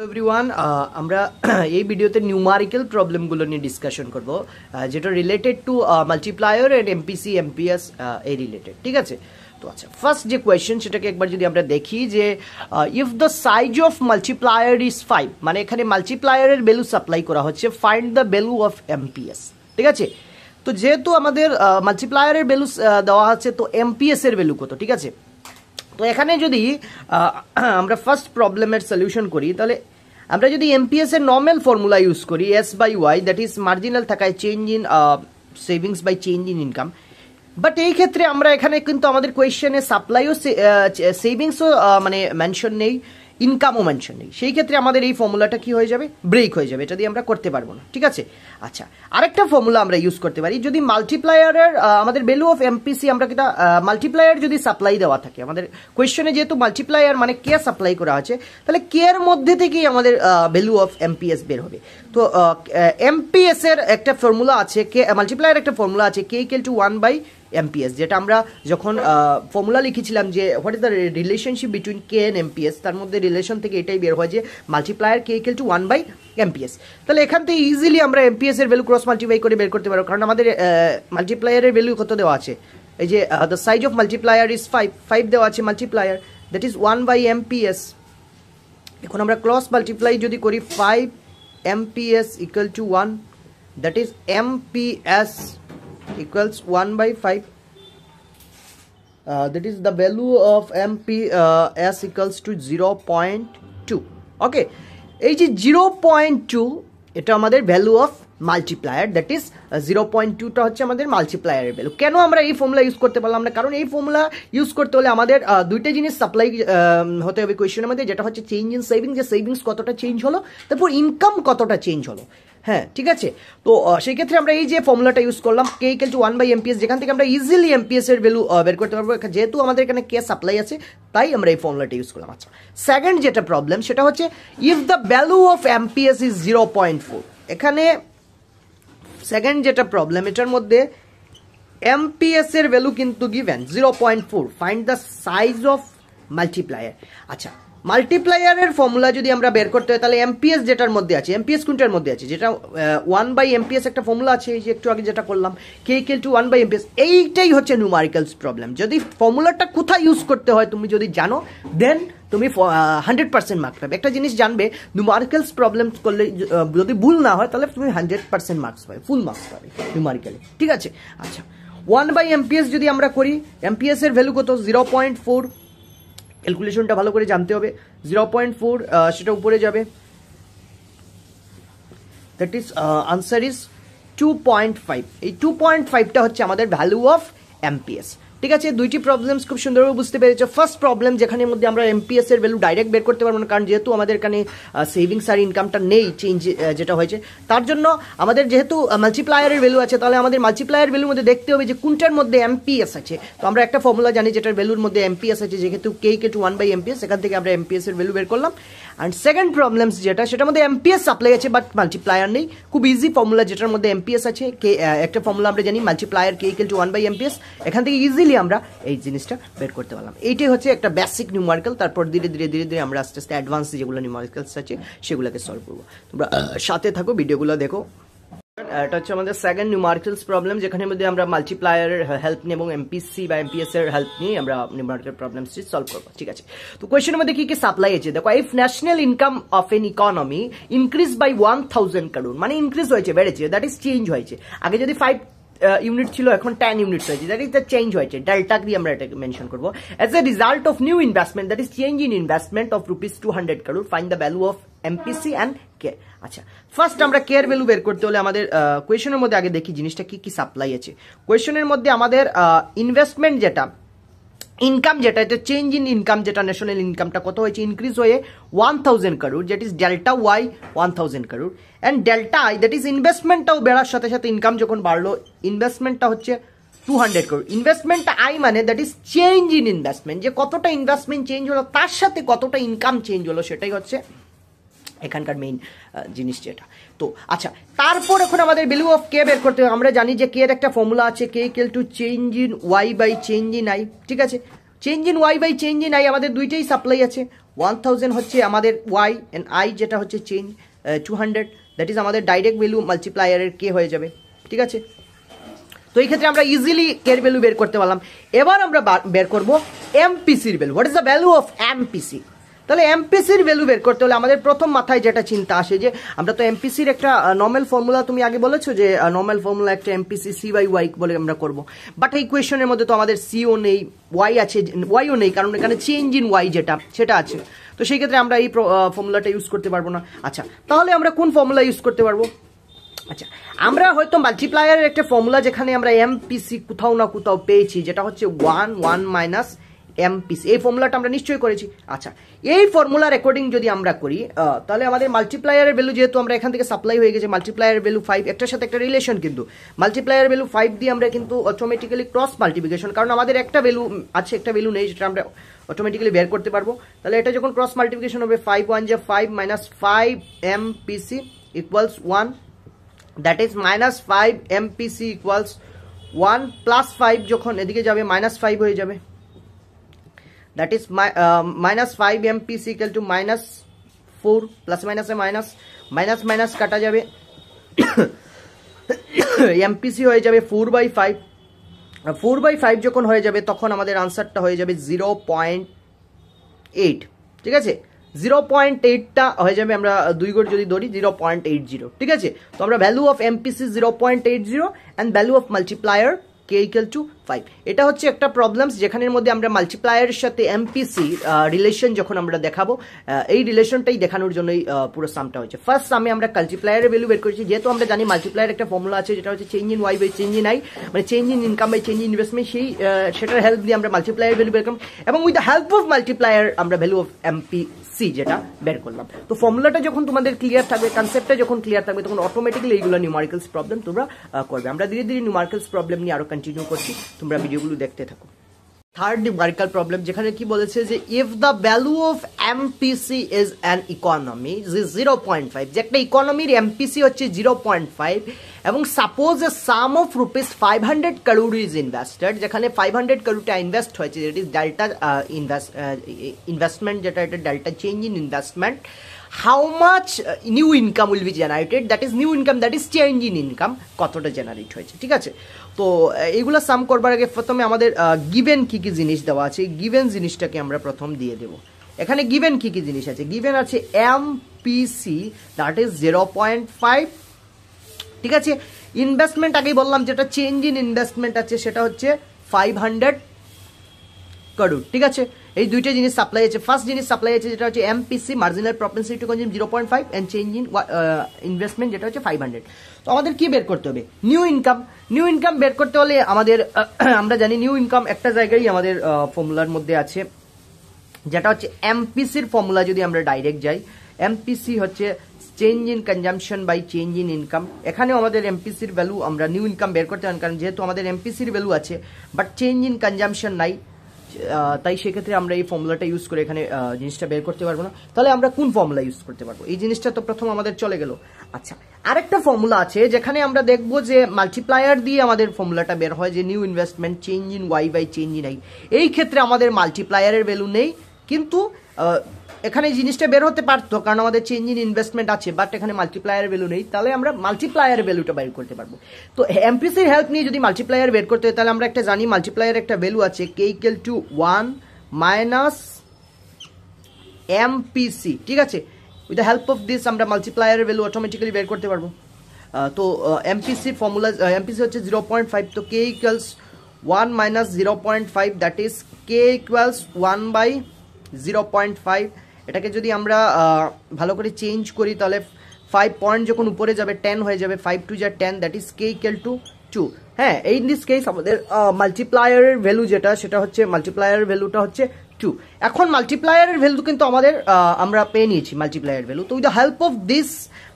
Everyone আমরা এই ভিডিওতে নিউমারিক্যাল প্রবলেমগুলো নিয়ে ডিসকাশন করব যেটা related to multiplier and MPC MPS এই রিলেটেড ঠিক আছে। তো আচ্ছা ফার্স্ট যে কোয়েশ্চেন সেটাকে একবার যদি আমরা দেখি যে if the size of multiplier is 5 মানে এখানে মাল্টিপ্লায়ারের ভ্যালু সাপ্লাই করা হচ্ছে find the value of amps ঠিক আছে। তো যেহেতু আমাদের মাল্টিপ্লায়ারের ভ্যালু দেওয়া আছে তো এমপিএস এর ভ্যালু কত ঠিক আছে। তো এখানে যদি আমরা ফার্স্ট প্রবলেমের সলিউশন করি তাহলে আমরা যদি এমপিএস এর নর্মাল ফর্মুলা ইউজ করি S by Y that is marginal থাকায় change in savings by change in income, but এই ক্ষেত্রে আমরা এখানে কিন্তু আমাদের কোয়েশ্চেনে সাপ্লাইও সেভিংসও মানে মেনশন নেই, ইনকামও মেনশন নেই, সেই ক্ষেত্রে আমাদের এই ফর্মুলাটা কি হয়ে যাবে, ব্রেক হয়ে যাবে, এটা দিয়ে আমরা করতে পারবো না ঠিক আছে। আচ্ছা আরেকটা ফর্মুলা আমরা ইউজ করতে পারি যদি মাল্টিপ্লায়ারের আমাদের ভ্যালু অফ এমপিসি আমরা কিনা মাল্টিপ্লায়ার যদি সাপ্লাই দেওয়া থাকে আমাদের কোয়েশ্চেনে যেহেতু মাল্টিপ্লায়ার মানে কে সাপ্লাই করা আছে তাহলে কে এর মধ্যে থেকেই আমাদের ভ্যালু অফ এমপিএস বের হবে। তো এমপিএস এর একটা ফর্মুলা আছে, কে মাল্টিপ্লায়ার একটা ফর্মুলা আছে K equal to 1 by MPS, যেটা আমরা যখন ফর্মুলা লিখেছিলাম যে what is the relationship between K and MPS, তার মধ্যে রিলেশন থেকে এটাই বের হয় যে multiplier K equal to 1 by MPS. তাহলে এখান থেকে ইজিলি আমরা এমপিএস এর ভ্যালু ক্রস মাল্টিপ্লাই করে বের করতে পারবো, কারণ আমাদের মাল্টিপ্লায়ারের ভ্যালু কত দেওয়া আছে, এই যে the size of multiplier is 5 দেওয়া আছে multiplier that is 1 by MPS. এখন আমরা ক্রস মাল্টিপ্লাই যদি করি 5 MPS equal to 1 that is MPS equals 1 by 5 that is the value of MPS equals to 0.2 okay এই যে 0.2 এটা আমাদের value of multiplier that is 0.2টা হচ্ছে আমাদের মাল্টিপ্লায়ারের ভ্যালু। কেন আমরা এই ফর্মুলা ইউজ করতে পারলাম না, কারণ এই ফর্মুলা ইউজ করতে হলে আমাদের দুইটা জিনিস সাপ্লাই হতে হবে কোয়েশ্চেনের মধ্যে, যেটা হচ্ছে চেঞ্জ ইন সেভিংস, যে সেভিংস কতটা চেঞ্জ হলো, তারপর ইনকাম কতটা চেঞ্জ হলো, হ্যাঁ ঠিক আছে। তো সেই ক্ষেত্রে আমরা এই যে ফর্মুলাটা ইউজ করলাম কে ইকুয়াল টু 1 বাই এমপিএস, যেখান থেকে আমরা ইজিলি এমপিএস এর ভ্যালু বের করতে পারবো, যেহেতু আমাদের এখানে কে সাপ্লাই আছে তাই আমরা এই ফর্মুলাটা ইউজ করলাম। আচ্ছা সেকেন্ড যেটা প্রবলেম সেটা হচ্ছে if the value of MPS is 0.4, এখানে সেকেন্ড যেটা প্রবলেম এটার মধ্যে এমপিএস এর ভ্যালু কিন্তু given 0.4, find the size of multiplier. আচ্ছা মাল্টিপ্লায়ারের ফর্মুলা যদি আমরা বের করতে হয় তাহলে এমপিএস যেটার মধ্যে আছে, এমপিএস কোনটার মধ্যে আছে, যেটা 1 বাই এমপিএস একটা ফর্মুলা আছে এই যে একটু আগে যেটা করলাম কে ইকুয়াল টু 1 বাই এমপিএস, এইটাই হচ্ছে নিউমারিক্যালস প্রবলেম। যদি ফর্মুলাটা কোথায় ইউজ করতে হয় তুমি যদি জানো দেন তুমি 100% মার্কস পাবে। একটা জিনিস জানবে নিউমারিক্যালস প্রবলেম করলে যদি ভুল না হয় তাহলে তুমি 100% মার্কস পাবে, ফুল মার্কস পাবে নিউমারিক্যালি ঠিক আছে। আচ্ছা 1 বাই এমপিএস যদি আমরা করি এমপিএস এর ভ্যালু কত 0.4, ক্যালকুলেশনটা ভালো করে জানতে হবে, 0.4 সেটা উপরে যাবে দ্যাট ইজ আনসার ইজ 2.5, এই 2.5টা হচ্ছে আমাদের ভ্যালু অফ এমপিএস ঠিক আছে। দুইটি প্রবলেমস খুব সুন্দরভাবে বুঝতে পেরেছো। ফার্স্ট প্রবলেম যেখানে মধ্যে আমরা এমপিএস এর ভ্যালু ডাইরেক্ট বের করতে পারবো না, কারণ যেহেতু আমাদের এখানে সেভিংস আর ইনকামটা নেই চেঞ্জ যেটা হয়েছে, তার জন্য আমাদের যেহেতু মাল্টিপ্লায়ারের ভ্যালু আছে তাহলে আমাদের মাল্টিপ্লায়ার ভ্যালুর মধ্যে দেখতে হবে যে কোনটার মধ্যে এমপিএস আছে। তো আমরা একটা ফর্মুলা জানি যেটার ভ্যালুর মধ্যে এমপিএস আছে, যেহেতু K equal to 1 by amps, সেখান থেকে আমরা এমপিএস এর ভ্যালু বের করলাম। অ্যান্ড সেকেন্ড প্রবলেমস যেটা সেটার মধ্যে এমপিএস সাপ্লাই আছে বাট মাল্টিপ্লায়ার নেই, খুব ইজি ফর্মুলা যেটার মধ্যে এমপিএস আছে, কে একটা ফর্মুলা আমরা জানি multiplier K equal to 1 by MPS, এখান থেকে ইজিলি আমরা এই জিনিসটা বের করতে পারলাম। এইটাই হচ্ছে একটা বেসিক নিউমারিক্যাল, তারপর ধীরে ধীরে আমরা আস্তে আস্তে অ্যাডভান্স যেগুলো নিউমারিক্যালস আছে সেগুলোকে সলভ করবো। তোমরা সাথে থাকো, ভিডিওগুলো দেখো। এটা হচ্ছে আমাদের সেকেন্ড নিউমারিক্যালস প্রবলেম, যেখানে মধ্যে আমরা মাল্টিপ্লায়ারের হেল্প নিয়ে এবং এমপিসি বা এমপিএস এর হেল্প নিয়ে আমরা নিউমারিক্যাল প্রবলেমসটি সলভ করবো ঠিক আছে। তো কোয়েশ্চেনের মধ্যে কি কি সাপ্লাই আছে দেখো, if national income of an economy increase by 1000 crore, মানে ইনক্রিজ হয়েছে, বেড়েছে, দ্যাট ইজ চেঞ্জ হয়েছে, আগে যদি 5 ইউনিট ছিল এখন 10 ইউনিটস হয়েছে, দ্যাট ইজ দ্য চেঞ্জ হয়েছে, ডেল্টা দিয়ে আমরা এটাকে মেনশন করবো। As a result of new investment that is change in investment of rupees 200 crore, find the value of MPC and K. আচ্ছা ফার্স্ট আমরা কে এর ভ্যালু বের করতে হলে আমাদের কোয়েশ্চেনের মধ্যে আগে দেখি জিনিসটা কি কি সাপ্লাই আছে। কোয়েশ্চেনের মধ্যে আমাদের ইনভেস্টমেন্ট যেটা, ইনকাম যেটা, এটা চেঞ্জ ইন ইনকাম যেটা ন্যাশনাল ইনকামটা কত হয়েছে, ইনক্রিজ হয়ে 1000 crore, that is delta Y 1000 crore, and delta I that is ইনভেস্টমেন্টটাও বেড়ার সাথে সাথে ইনকাম যখন বাড়লো, ইনভেস্টমেন্টটা হচ্ছে 200 crore, ইনভেস্টমেন্টটা আই মানে that is change in investment, যে কতটা ইনভেস্টমেন্ট চেঞ্জ হলো তার সাথে কতটা ইনকাম চেঞ্জ হলো, সেটাই হচ্ছে এখানকার মেইন জিনিস যেটা। তো আচ্ছা তারপর এখন আমাদের ভ্যালু অফ কে বের করতে হবে। আমরা জানি যে কে এর একটা ফর্মুলা আছে K equal to change in Y by change in I ঠিক আছে। Change in Y by change in I আমাদের দুইটাই সাপ্লাই আছে। 1000 হচ্ছে আমাদের ওয়াই এন্ড আই যেটা হচ্ছে চেঞ্জ 200, দ্যাট ইজ আমাদের ডাইরেক্ট ভ্যালু মাল্টিপ্লায়ারের কে হয়ে যাবে। ঠিক আছে, তো এই ক্ষেত্রে আমরা ইজিলি কে এর ভ্যালু বের করতে পারলাম। এবার আমরা বের করব এমপিসির value. What is the value of MPC? তাহলে এমপিসির ভ্যালু বের করতে হলে আমাদের প্রথম মাথায় যেটা চিন্তা আসে যে আমরা তো এমপিসির একটা নর্মাল ফর্মুলা, তুমি আগে বলেছো যে নর্মাল ফর্মুলা একটা এমপিসি সি বাই ওয়াই বলে আমরা করব, বাট এই কোয়েশনের মধ্যে তো আমাদের সিও নেই, ওয়াই আছে, ওয়াইও নেই, কারণ এখানে চেঞ্জ ইন ওয়াই যেটা সেটা আছে। তো সেই ক্ষেত্রে আমরা এই ফর্মুলাটা ইউজ করতে পারবো না। আচ্ছা, তাহলে আমরা কোন ফর্মুলা ইউজ করতে পারবো? আচ্ছা, আমরা হয়তো মাল্টিপ্লায়ারের একটা ফর্মুলা যেখানে আমরা এমপিসি কোথাও না কোথাও পেয়েছি, যেটা হচ্ছে 1 মাইনাস এমপিসি, এই ফর্মুলাটা আমরা নিশ্চয়ই করেছি। আচ্ছা, এই ফর্মুলার অ্যাকর্ডিং যদি আমরা করি তাহলে আমাদের মাল্টিপ্লায়ারের ভ্যালু, যেহেতু আমরা এখান থেকে সাপ্লাই হয়ে গেছে, মাল্টিপ্লায়ারের ভ্যালু 5, একটার সাথে একটা রিলেশন, কিন্তু মাল্টিপ্লায়ার ভ্যালু 5 দিয়ে আমরা কিন্তু অটোমেটিক্যালি ক্রস মাল্টিপ্লিকেশন, কারণ আমাদের একটা ভ্যালু আছে, একটা ভ্যালু নেই, যেটা আমরা অটোমেটিক্যালি বের করতে পারবো। তাহলে এটা যখন ক্রস মাল্টিপ্লিকেশন হবে 5 1 যা 5 minus 5 MPC equals 1, that is minus 5 MPC equals 1 plus 5 যখন এদিকে যাবে মাইনাস 5 হয়ে যাবে, that is minus 5 MPC equal to minus 4, plus minus A minus, minus minus কাটা যাবে MPC হয়ে যাবে 4/5, 4/5 যখন হয়ে যাবে তখন আমাদের আনসারটা হয়ে যাবে 0.8। ঠিক আছে, 0.8টা হয়ে যাবে, আমরা 2 গড় যদি ধরি 0.80। ঠিক আছে, তো আমরা value of MPC 0.80 and value of multiplier K equal two 5। এটা হচ্ছে একটা প্রবলেমস যেখানের মধ্যে আমরা মাল্টিপ্লায়ারের সাথে এমপিসি রিলেশন যখন আমরা দেখাবো, এই রিলেশনটাই দেখানোর জন্যই পুরো সামটা হচ্ছে। ফার্স্ট সামে আমরা মাল্টিপ্লায়ারের ভ্যালু বের করেছি, যেহেতু আমরা জানি মাল্টিপ্লায়ার একটা ফর্মুলা আছে যেটা হচ্ছে change in Y by change in I, মানে change in income by change in investment, সেটার হেল্প দিয়ে আমরা মাল্টিপ্লায়ার ভ্যালু বের করলাম, এবং with the help of multiplier আমরা ভ্যালু অফ এমপিসি যেটা বের করলাম। তো ফর্মুলাটা যখন তোমাদের ক্লিয়ার থাকবে, কনসেপ্টটা যখন ক্লিয়ার থাকবে, তখন অটোমেটিক্যালি এইগুলো নিউমারিক্যালস প্রবলেম তোমরা করবে। আমরা ধীরে ধীরে নিউমারিক্যালস প্রবলেম নিয়ে আরো কন্টিনিউ করছি, তোমরা ভিডিওগুলো দেখতে থাকো। থার্ড নিউমারিক্যাল প্রবলেম, যেখানে কি বলেছে যে if the value of MPC is an economy 0.5, যে একটা ইকোনমির এমপিসি হচ্ছে 0.5, এবং suppose A some of rupees 500 crore is invested, যেখানে 500 crore ইনভেস্ট হয়েছে, যেটা ইজ ডেল্টা ইনভেস্টমেন্ট, যেটা এটা delta change in investment, how much new income will be generated, that is new income, that is change in income, কতটা generate হয়েছে। ঠিক আছে, তো এইগুলো সাম করবার আগে প্রথমে আমাদের গিভেন কি কি জিনিস দেওয়া আছে, গিভেন জিনিসটাকে আমরা প্রথম দিয়ে দেব। এখানে গিভেন কি কি জিনিস আছে? গিভেন আছে এমপিসি দ্যাট ইজ 0.5। ঠিক আছে, ইনভেস্টমেন্ট আগেই বললাম, যেটা চেঞ্জ ইন ইনভেস্টমেন্ট আছে সেটা হচ্ছে 500 crore। ঠিক আছে, এই দুইটা জিনিস সাপ্লাই আছে। ফার্স্ট জিনিস সাপ্লাই আছে যেটা হচ্ছে MPC, marginal propensity to consume 0.5, and change in investment যেটা হচ্ছে 500। তো আমাদের কি বের করতে হবে? New income. নিউ ইনকাম বের করতে হলে আমাদের আমরা জানি নিউ ইনকাম একটা জায়গায় আমাদের ফর্মুলার মধ্যে আছে, যেটা হচ্ছে এমপিসির ফর্মুলা। যদি আমরা ডাইরেক্ট যাই, এমপিসি হচ্ছে change in consumption by change in income. এখানেও আমাদের এমপিসির ভ্যালু আমরা নিউ ইনকাম বের করতে পারি, কারণ যেহেতু আমাদের এমপিসির ভ্যালু আছে বাট চেঞ্জ ইন কনজাম্পশন নাই, তাই সেক্ষেত্রে আমরা এই ফর্মুলাটা ইউজ করে এখানে জিনিসটা বের করতে পারবো না। তাহলে আমরা কোন ফর্মুলা ইউজ করতে পারবো? এই জিনিসটা তো প্রথম আমাদের চলে গেল। আচ্ছা, আরেকটা ফর্মুলা আছে যেখানে আমরা দেখবো যে মাল্টিপ্লায়ার দিয়ে আমাদের ফর্মুলাটা বের হয়, যে new investment change in Y by change in I. এই ক্ষেত্রে আমাদের মাল্টিপ্লায়ারের ভ্যালু নেই, কিন্তু এখানে জিনিসটা বের হতে পারতো, কারণ আমাদের চেঞ্জ ইন ইনভেস্টমেন্ট আছে, বাট এখানে মাল্টিপ্লায়ার ভ্যালু নেই। তাহলে আমরা মাল্টিপ্লায়ার ভ্যালুটা বের করতে পারবো। তো এমপিসির হেল্প নিয়ে যদি মাল্টিপ্লায়ার বের করতে হয়, তাহলে আমরা একটা জানি মাল্টিপ্লায়ার একটা ভ্যালু আছে K equal to 1 minus MPC. ঠিক আছে, with the help of this আমরা মাল্টিপ্লায়ারের ভ্যালু অটোমেটিক্যালি বের করতে পারবো। তো এমপিসি ফর্মুলা, এমপিসি হচ্ছে 0.5, তো K equals 1 minus 0.5, that is K equals 1/0.5। এটাকে যদি আমরা ভালো করে চেঞ্জ করি, তাহলে 5 পয়েন্ট যখন উপরে যাবে 10 হয়ে যাবে, 5 2 যা 10, that is K equal two 2। হ্যাঁ, ইন দিস কেস আমাদের মাল্টিপ্লায়ারের ভ্যালু যেটা, সেটা হচ্ছে মাল্টিপ্লায়ারের ভ্যালুটা হচ্ছে 2। এখন মাল্টিপ্লায়ারের ভ্যালু কিন্তু আমাদের আমরা পেয়ে নিয়েছি মাল্টিপ্লায়ার ভ্যালু। তো with the help of this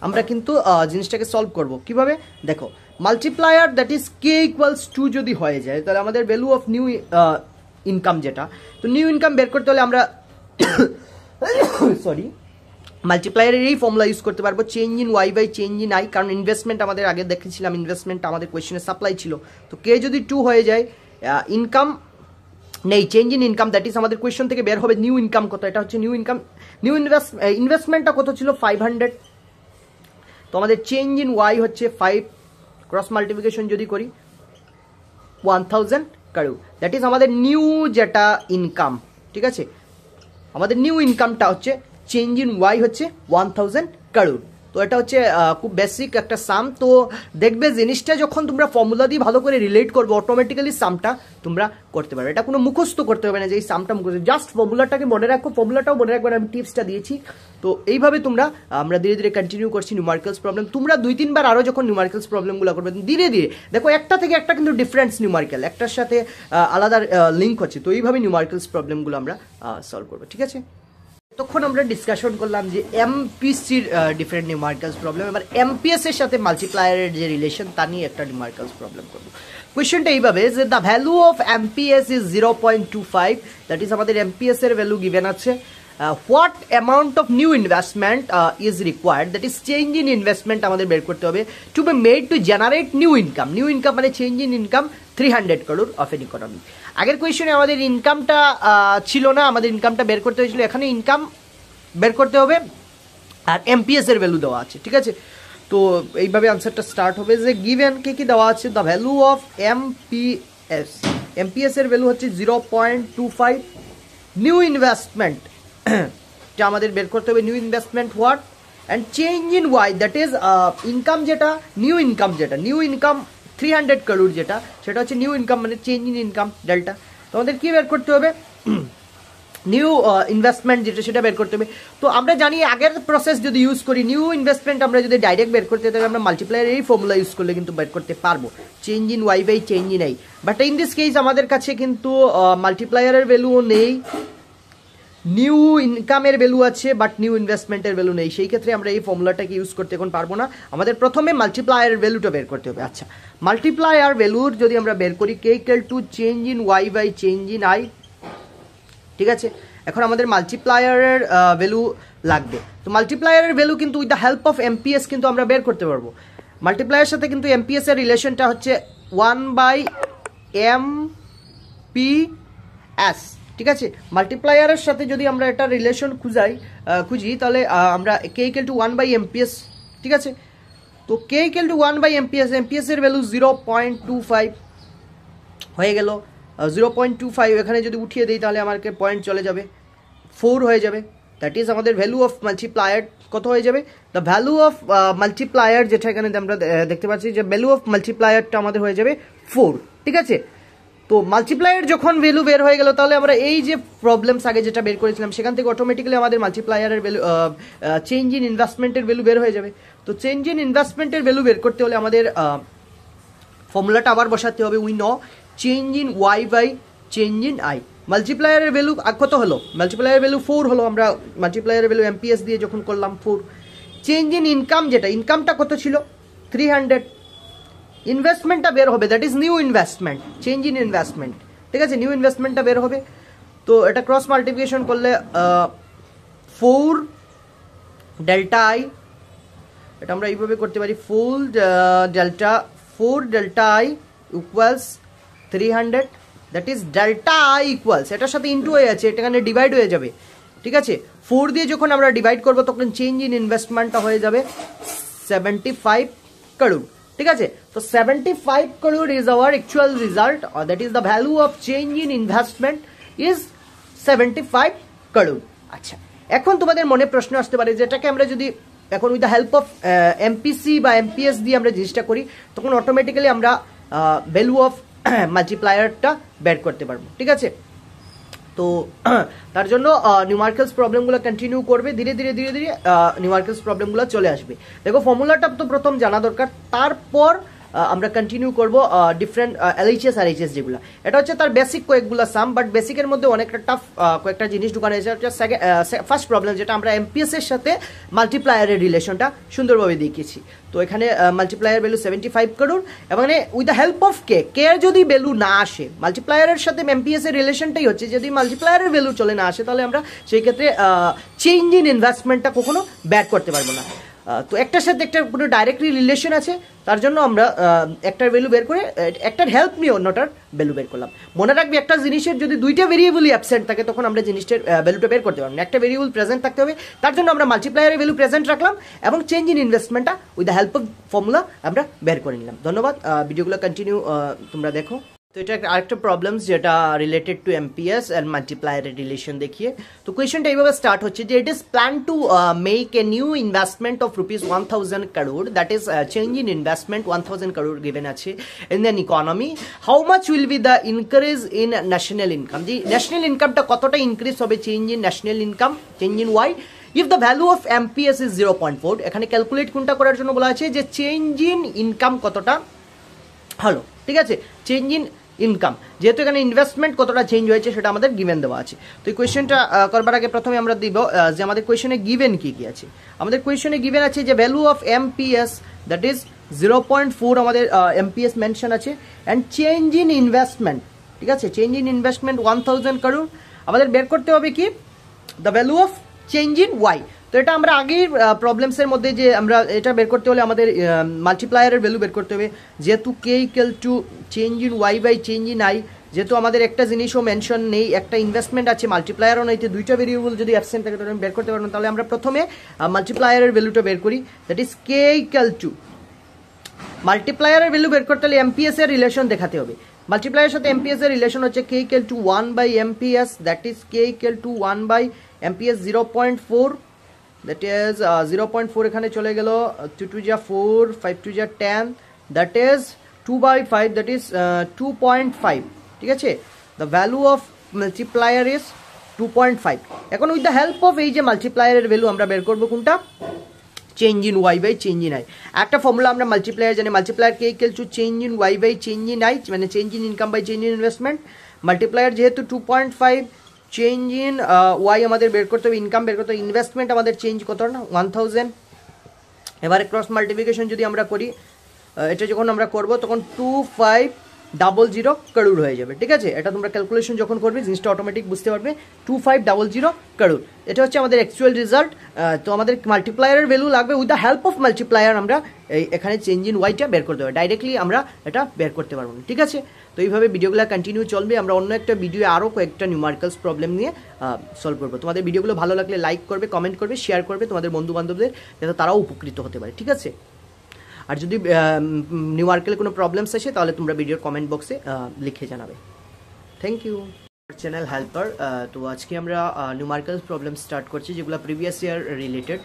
আমরা কিন্তু জিনিসটাকে সলভ করব। কিভাবে? দেখো, multiplier that is K equals 2 যদি হয়ে যায়, তাহলে আমাদের ভ্যালু অফ নিউ ইনকাম যেটা, তো নিউ ইনকাম বের করতে হলে আমরা সরি মাল্টিপ্লায়ারের এই ফর্মুলা ইউজ করতে পারবো, change in Y by change in I, কারণ ইনভেস্টমেন্ট আমাদের আগে দেখেছিলাম, ইনভেস্টমেন্ট আমাদের কোয়েশ্চেনে সাপ্লাই ছিল। তো কে যদি 2 হয়ে যায়, ইনকাম নেই। Change in income that is আমাদের কোয়েশ্চন থেকে বের হবে নিউ ইনকাম কত, এটা হচ্ছে নিউ ইনকাম। নিউ ইনভেস্টমেন্টটা কত ছিল 500, তো আমাদের চেঞ্জ ইন ওয়াই হচ্ছে 5 ক্রস মাল্টিপ্লিকেশন যদি করি 1000 কারু, দ্যাট ইজ আমাদের নিউ যেটা ইনকাম, ঠিক আছে, আমাদের নিউ ইনকামটা হচ্ছে চেঞ্জ ইন ওয়াই হচ্ছে 1000 কারুর। তো এটা হচ্ছে খুব বেসিক একটা সাম। তো দেখবে জিনিসটা যখন তোমরা ফর্মুলা দিয়ে ভালো করে রিলেট করবে অটোমেটিক্যালি সামটা তোমরা করতে পারবে। এটা কোনো মুখস্থ করতে হবে না যে এই সামটা মুখস্থ, জাস্ট ফর্মুলাটাকে মনে রাখো, ফর্মুলাটাও মনে রাখবে, আমি টিপসটা দিয়েছি। তো এইভাবে তোমরা আমরা ধীরে ধীরে কন্টিনিউ করছি নিউমারিক্যালস প্রবলেম। তোমরা 2-3 বার আরও যখন নিউমারিক্যালস প্রবলেমগুলো করবে ধীরে ধীরে দেখো একটা থেকে একটা কিন্তু ডিফারেন্স নিউমারিক্যাল, একটার সাথে আলাদা লিঙ্ক হচ্ছে। তো এইভাবে নিউমারিক্যালস প্রবলেমগুলো আমরা সলভ করবো, ঠিক আছে। তখন আমরা ডিসকাশন করলাম যে এমপিসির ডিফারেন্ট নিউমারিক্যালস প্রবলেম, এবার এমপিএস এর সাথে মাল্টিপ্লায়ারের যে রিলেশন তা নিয়ে একটা নিউমারিক্যালস প্রবলেম করবো। কোয়েশ্চনটা এইভাবে যে the value of MPS is 0.25, that is আমাদের এমপিএস এর ভ্যালু গিভেন আছে। What amount of new investment is required, that is change in investment আমাদের বের করতে হবে to be made to generate new income. New income মানে change in income 300 crore of an economy. আগের কোয়েশ্চনে আমাদের ইনকামটা ছিল না, আমাদের ইনকামটা বের করতে হয়েছিল, এখানে ইনকাম বের করতে হবে আর এমপিএস এর ভ্যালু দেওয়া আছে, ঠিক আছে। তো এইভাবে আনসারটা স্টার্ট হবে যে গিভেন কি দেওয়া আছে, the value of MPS, MPS এর ভ্যালু হচ্ছে 0.25, নিউ ইনভেস্টমেন্ট যা আমাদের বের করতে হবে, new investment what, and change in Y that is income যেটা, নিউ ইনকাম 300 crore যেটা, সেটা হচ্ছে নিউ ইনকাম মানে চেঞ্জ ইন ইনকাম ডেল্টা। তো আমাদের কি বের করতে হবে, নিউ ইনভেস্টমেন্ট যেটা সেটা বের করতে হবে। তো আমরা জানি আগের প্রসেস যদি ইউজ করি, নিউ ইনভেস্টমেন্ট আমরা যদি ডাইরেক্ট বের করতে তাহলে আমরা মাল্টিপ্লায়ার এই ফর্মুলা ইউজ করলে কিন্তু বের করতে পারবো, change in Y by change in I. But in this case আমাদের কাছে কিন্তু মাল্টিপ্লায়ারের ভ্যালুও নেই, নিউ ইনকামের ভ্যালু আছে বাট নিউ ইনভেস্টমেন্টের ভ্যালু নেই। সেই ক্ষেত্রে আমরা এই ফর্মুলাটাকে ইউজ করতে এখন পারবো না, আমাদের প্রথমে মাল্টিপ্লায়ারের ভ্যালুটা বের করতে হবে। আচ্ছা, মাল্টিপ্লায়ার ভ্যালুর যদি আমরা বের করি K equal to change in Y by change in I, ঠিক আছে। এখন আমাদের মাল্টিপ্লায়ারের ভ্যালু লাগবে, তো মাল্টিপ্লায়ারের ভ্যালু কিন্তু with the help of MPS কিন্তু আমরা বের করতে পারবো। মাল্টিপ্লায়ারের সাথে কিন্তু এমপিএস এর রিলেশনটা হচ্ছে 1/MPS, ঠিক আছে। মাল্টিপ্লায়ারের সাথে যদি আমরা এটা রিলেশন খুঁজি তাহলে আমরা কে ইকুয়াল টু 1/MPS, ঠিক আছে। তো কে ইকুয়াল টু 1/MPS, এমপিএস এর ভ্যালু 0.25 হয়ে গেল, 0.25 এখানে যদি উঠিয়ে দিই তাহলে আমাকে পয়েন্ট চলে যাবে, 4 হয়ে যাবে, দ্যাট ইজ আমাদের ভ্যালু অফ মাল্টিপ্লায়ার কত হয়ে যাবে, দ্য ভ্যালু অফ মাল্টিপ্লায়ার যেটা এখানে আমরা দেখতে পাচ্ছি যে ভ্যালু অফ মাল্টিপ্লায়ারটা আমাদের হয়ে যাবে 4, ঠিক আছে। তো মাল্টিপ্লায়ার যখন ভ্যালু বের হয়ে গেল তাহলে আমরা এই যে প্রবলেমস আগে যেটা বের করেছিলাম সেখান থেকে অটোমেটিক্যালি আমাদের মাল্টিপ্লায়ারের ভ্যালু চেঞ্জ ইন ইনভেস্টমেন্টের ভ্যালু বের হয়ে যাবে। তো চেঞ্জ ইন ইনভেস্টমেন্টের ভ্যালু বের করতে হলে আমাদের ফর্মুলাটা আবার বসাতে হবে, we know change in Y by change in I. মাল্টিপ্লায়ারের ভ্যালু কত হলো, মাল্টিপ্লায়ারের ভ্যালু 4 হলো, আমরা মাল্টিপ্লায়ারের ভ্যালু এমপিএস দিয়ে যখন করলাম 4। চেঞ্জ ইন ইনকাম যেটা, ইনকামটা কত ছিল 300, ইনভেস্টমেন্টটা বের হবে that is new investment, change in investment, ঠিক আছে, নিউ ইনভেস্টমেন্টটা বের হবে। তো এটা ক্রস মাল্টিপ্লিকেশন করলে 4 ডেল্টা আই, এটা আমরা এইভাবে করতে পারি, 4 delta I equals 300, that is delta I equals, এটার সাথে ইন্টু হয়ে আছে, এটা এখানে ডিভাইড হয়ে যাবে, ঠিক আছে। 4 দিয়ে যখন আমরা ডিভাইড করবো তখন চেঞ্জ ইন ইনভেস্টমেন্টটা হয়ে যাবে 75 crore, ঠিক আছে। তো 75 crore is our actual result, that is the value of change in investment is 75 crore। আচ্ছা, এখন তোমাদের মনে প্রশ্ন আসতে পারে যেটাকে আমরা যদি এখন with the help of MPC বা এমপিএস দিয়ে আমরা জিনিসটা করি তখন অটোমেটিক্যালি আমরা ভ্যালু অফ মাল্টিপ্লায়ারটা বের করতে পারবো, ঠিক আছে। তো তার জন্য নিউমারিক্যালস প্রবলেমগুলো কন্টিনিউ করবে, ধীরে ধীরে নিউমারিক্যালস প্রবলেমগুলো চলে আসবে। দেখো ফর্মুলাটা তো প্রথম জানা দরকার, তারপর আমরা কন্টিনিউ করবো ডিফারেন্ট এলএইচএস আর এইচএস যেগুলো, এটা হচ্ছে তার বেসিক কয়েকগুলো সাম, বাট বেসিকের মধ্যে অনেকটা টাফ কয়েকটা জিনিস ঢুকানো হয়েছে। ফার্স্ট প্রবলেম যেটা আমরা এমপিএস এর সাথে মাল্টিপ্লায়ারের রিলেশনটা সুন্দরভাবে দেখিয়েছি। তো এখানে মাল্টিপ্লায়ার ভ্যালু 75 crore, এবং উইথ দ্য হেল্প অফ কে এর যদি ভ্যালু না আসে, মাল্টিপ্লায়ারের সাথে এমপিএস এর রিলেশনটাই হচ্ছে যদি মাল্টিপ্লায়ারের ভ্যালু চলে না আসে তাহলে আমরা সেই ক্ষেত্রে চেঞ্জ ইন ইনভেস্টমেন্টটা কখনো ব্যাক করতে পারবো না। তো একটার সাথে একটা পুরো ডাইরেক্টলি রিলেশন আছে, তার জন্য আমরা একটার ভ্যালু বের করে একটার হেল্প নিয়ে অন্যটার ভ্যালু বের করলাম। মনে রাখবি একটা জিনিসের যদি দুইটা ভেরিয়েবলই অ্যাবসেন্ট থাকে তখন আমরা জিনিসটার ভ্যালুটা বের করতে পারবো না, একটা ভেরিয়েবল প্রেজেন্ট থাকতে হবে, তার জন্য আমরা মাল্টিপ্লায়ারের ভ্যালু প্রেজেন্ট রাখলাম এবং চেঞ্জ ইন ইনভেস্টমেন্টটা with the help of formula আমরা বের করে নিলাম। ধন্যবাদ, ভিডিওগুলো কন্টিনিউ তোমরা দেখো। তো এটা আরেকটা প্রবলেমস যেটা রিলেটেড টু এমপিএস এন্ড মাল্টিপ্লায়ারের রিলেশন দেখিয়ে। তো কোয়েশ্চেনটা এইভাবে স্টার্ট হচ্ছে যে it is plan to make a new investment of ₹1000 crore, that is change in investment 1000 crore given আছে in an economy. How much will be the increase in national income, যে national ইনকামটা কতটা increase হবে change in national income, change in Y, if the value of MPS is 0.4। এখানে calculate কোনটা করার জন্য বলা আছে যে চেঞ্জ ইন ইনকাম কতটা হলো, ঠিক আছে, চেঞ্জ ইন ইনকাম, যেহেতু এখানে ইনভেস্টমেন্ট কতটা চেঞ্জ হয়েছে সেটা আমাদের গিভেন দেওয়া আছে। তো এই কোয়েশ্চেনটা করবার আগে প্রথমে আমরা দিব যে আমাদের কোয়েশ্চেনে গিভেন কি কি আছে। আমাদের কোয়েশ্চেনে গিভেন আছে যে value of amps that is 0.4 আমাদের এমপিএস মেনশন আছে, অ্যান্ড চেঞ্জ ইন ইনভেস্টমেন্ট, ঠিক আছে, চেঞ্জ ইন ইনভেস্টমেন্ট 1000 crore। আমাদের বের করতে হবে কি the value of change in Y. তো এটা আমরা আগের প্রবলেমসের মধ্যে যে আমরা এটা বের করতে হলে আমাদের মাল্টিপ্লায়ারের ভ্যালু বের করতে হবে, যেহেতু K equal to change in Y by change in I, যেহেতু আমাদের একটা জিনিসও মেনশন নেই, একটা ইনভেস্টমেন্ট আছে, মাল্টিপ্লায়ারও নেই, দুইটা ভেরিয়েবল যদি অ্যাবসেন্ট থাকে তাহলে বের করতে পারবো না। তাহলে আমরা প্রথমে মাল্টিপ্লায়ারের ভ্যালুটা বের করি, that is K equal to, মাল্টিপ্লায়ারের ভ্যালু বের করতে হলে এমপিএস এর রিলেশন দেখাতে হবে। মাল্টিপ্লায়ারের সাথে এমপিএস এর রিলেশন হচ্ছে K equal to 1 by MPS, that is K equal to 1 by MPS 0.4, that is 0.4 এখানে চলে গেল, 2 2 যা 4, 5 2 যা 10, that is 2 by 5, that is 2.5, ঠিক আছে। The value of multiplier is 2.5। এখন উইথ দ্য হেল্প অফ এই যে মাল্টিপ্লায়ারের ভ্যালু আমরা বের করবো কোনটা, change in Y by change in I. একটা ফর্মুলা আমরা মাল্টিপ্লায়ার জানি, multiplier K equal to change in Y by change in I, মানে change in income by change in investment. Multiplier যেহেতু 2.5, চেঞ্জ ইন ওয়াই আমাদের বের করতে হবে, income বের করতে হবে, ইনভেস্টমেন্ট আমাদের চেঞ্জ কত না 1000। এবারে ক্রস মাল্টিপ্লিকেশন যদি আমরা করি, এটা যখন আমরা করব তখন 2500 crore হয়ে যাবে, ঠিক আছে। এটা তোমরা ক্যালকুলেশন যখন করবে জিনিসটা অটোমেটিক বুঝতে পারবে, 2500 crore। এটা হচ্ছে আমাদের অ্যাকচুয়াল রেজাল্ট। তো আমাদের মাল্টিপ্লায়ারের ভ্যালু লাগবে, with the help of multiplier আমরা এখানে চেঞ্জ ইন ওয়াইটা বের করতে হবে, ডাইরেক্টলি আমরা এটা বের করতে পারবো না, ঠিক আছে। তো এইভাবে ভিডিওগুলো কন্টিনিউ চলবে, আমরা অন্য একটা ভিডিও আরও কয়েকটা নিউমারিক্যালস প্রবলেম নিয়ে সলভ করবো। তোমাদের ভিডিওগুলো ভালো লাগলে লাইক করবে, কমেন্ট করবে, শেয়ার করবে তোমাদের বন্ধু বান্ধবদের, যাতে তারাও উপকৃত হতে পারে, ঠিক আছে। আর যদি নিউমারিক্যাল কোনো প্রবলেমস আসে তাহলে তোমরা ভিডিওর কমেন্ট বক্সে লিখে জানাবে। Thank you. Channel helper. তো আজকে আমরা নিউমারিক্যাল প্রবলেম স্টার্ট করছি যেগুলো প্রিভিয়াস ইয়ার রিলেটেড।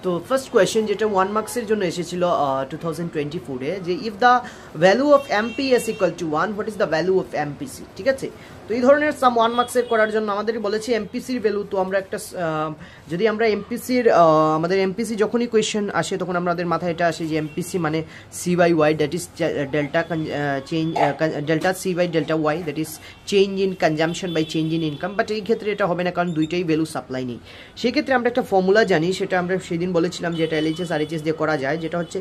তো ফার্স্ট কোয়েশ্চেন যেটা 1 মার্কসের জন্য এসেছিল 2024-এ, যে if the value of MPS equal to 1, what is the value of MPC, ঠিক আছে। তো এই ধরনের সাম 1 মার্কসের করার জন্য আমাদের বলেছি এমপিসির ভ্যালু। তো আমরা একটা যদি আমরা এমপিসির আমাদের এমপিসি যখনই কোয়েশ্চেন আসে তখন আমাদের মাথায় এটা আসে যে এমপিসি মানে C by Y, that is delta change, delta C by delta Y, that is change in consumption by change in income. But এই ক্ষেত্রে এটা হবে না, কারণ দুইটাই ভ্যালু সাপ্লাই নেই। সেই ক্ষেত্রে আমরা একটা ফর্মুলা জানি, সেটা আমরা সেদিন বলেছিলাম যে এটা এলএইচএস আরএইচএস দিয়ে করা যায়, যেটা হচ্ছে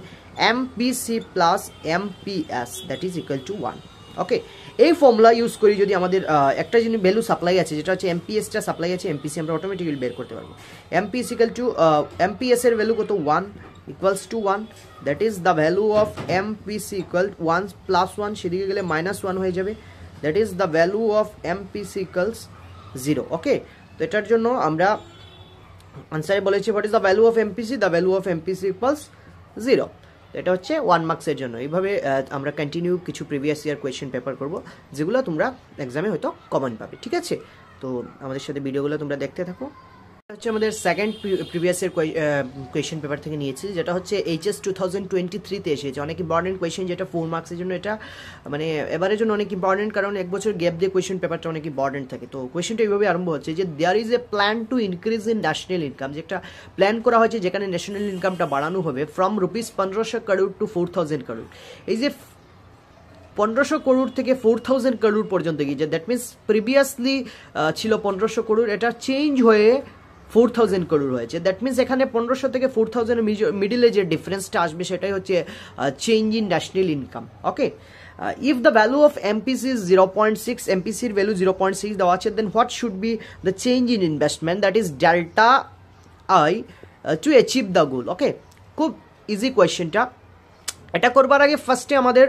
MPC plus amps that is equal to 1। ওকে, এই ফর্মুলা ইউজ করি যদি আমাদের একটা জিনিস ভ্যালু সাপ্লাই আছে, যেটা হচ্ছে এমপিএসটা সাপ্লাই আছে, এমপিসি আমরা অটোমেটিক্যালি বের করতে পারবো। এমপিএস ইকুয়াল টু এমপিএস এর ভ্যালু কত 1 equals to 1, that is the value of MPC equal 1 plus 1, সেদিকে গেলে -1 হয়ে যাবে, that is the value of MPC equals 0। ওকে, তো এটার জন্য আমরা আনসারে বলেছি what is the value of MPC, the value of MPC equals 0। এটা হচ্ছে 1 মার্কসের জন্য। এইভাবে আমরা কন্টিনিউ কিছু প্রিভিয়াস ইয়ার কোয়েশ্চেন পেপার করব, যেগুলো তোমরা এক্সামে হয়তো কমন পাবে, ঠিক আছে। তো আমাদের সাথে ভিডিওগুলো তোমরা দেখতে থাকো। হচ্ছে আমাদের second previous year question paper থেকে নিয়েছি, যেটা হচ্ছে এইচএস 2023-তে এসেছে। অনেক ইম্পর্টেন্ট কোয়েশ্চেন, যেটা 4 মার্কসের জন্য এটা মানে এবারের জন্য অনেক ইম্পর্টেন্ট, কারণ এক বছর গ্যাপ দিয়ে কোয়েশ্চেন পেপারটা অনেক ইম্পর্টেন্ট থাকে। তো কোয়েশ্চেনটা এইভাবে আরম্ভ হচ্ছে যে there is a plan to increase in national income, যে একটা প্ল্যান করা হয়েছে যেখানে ন্যাশনাল ইনকামটা বাড়ানো হবে ফ্রম ₹1500 crore টু 4000 crore। এই যে 1500 crore থেকে 4000 crore পর্যন্ত গিয়ে, দ্যাট মিনস প্রিভিয়াসলি ছিল 1500 crore, এটা চেঞ্জ হয়ে 4000 crore হয়েছে। দ্যাট মিনস এখানে 1500 থেকে 4000 মিডিলে যে ডিফারেন্সটা আসবে সেটাই হচ্ছে change in national income. Okay, if the value of MPC is 0.6, MPC এর ভ্যালু 0.6 দেওয়া আছে, then what should be the change in investment, that is delta I to achieve the goal. Okay, খুব ইজি কোয়েশ্চেনটা। এটা করবার আগে ফার্স্টে আমাদের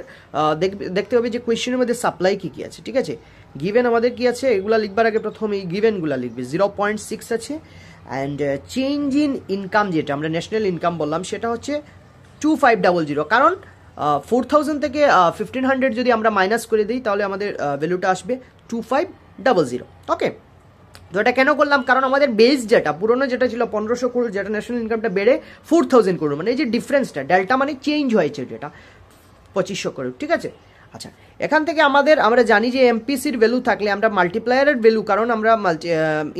দেখতে হবে যে কোয়েশ্চেনের মধ্যে সাপ্লাই কী আছে, ঠিক আছে। গিভেন আমাদের কি আছে এগুলা লিখবার আগে প্রথমে এই গিভেনগুলা লিখবে। 0.6 আছে, অ্যান্ড চেঞ্জ ইন ইনকাম যেটা আমরা ন্যাশনাল ইনকাম বললাম সেটা হচ্ছে 2500, কারণ 4000 থেকে 1500 যদি আমরা মাইনাস করে দিই তাহলে আমাদের ভ্যালুটা আসবে 2500। ওকে, তো এটা কেন করলাম, কারণ আমাদের বেস যেটা পুরনো যেটা ছিল 1500 করোড়, যেটা ন্যাশনাল ইনকামটা বেড়ে 4000 করোড়, মানে এই যে ডিফারেন্সটা ডেল্টা মানে চেঞ্জ হয়েছে যেটা 2500 করোড়, ঠিক আছে। আচ্ছা, এখান থেকে আমরা জানি যে এমপিসির ভ্যালু থাকলে আমরা মাল্টিপ্লায়ারের ভ্যালু, কারণ আমরা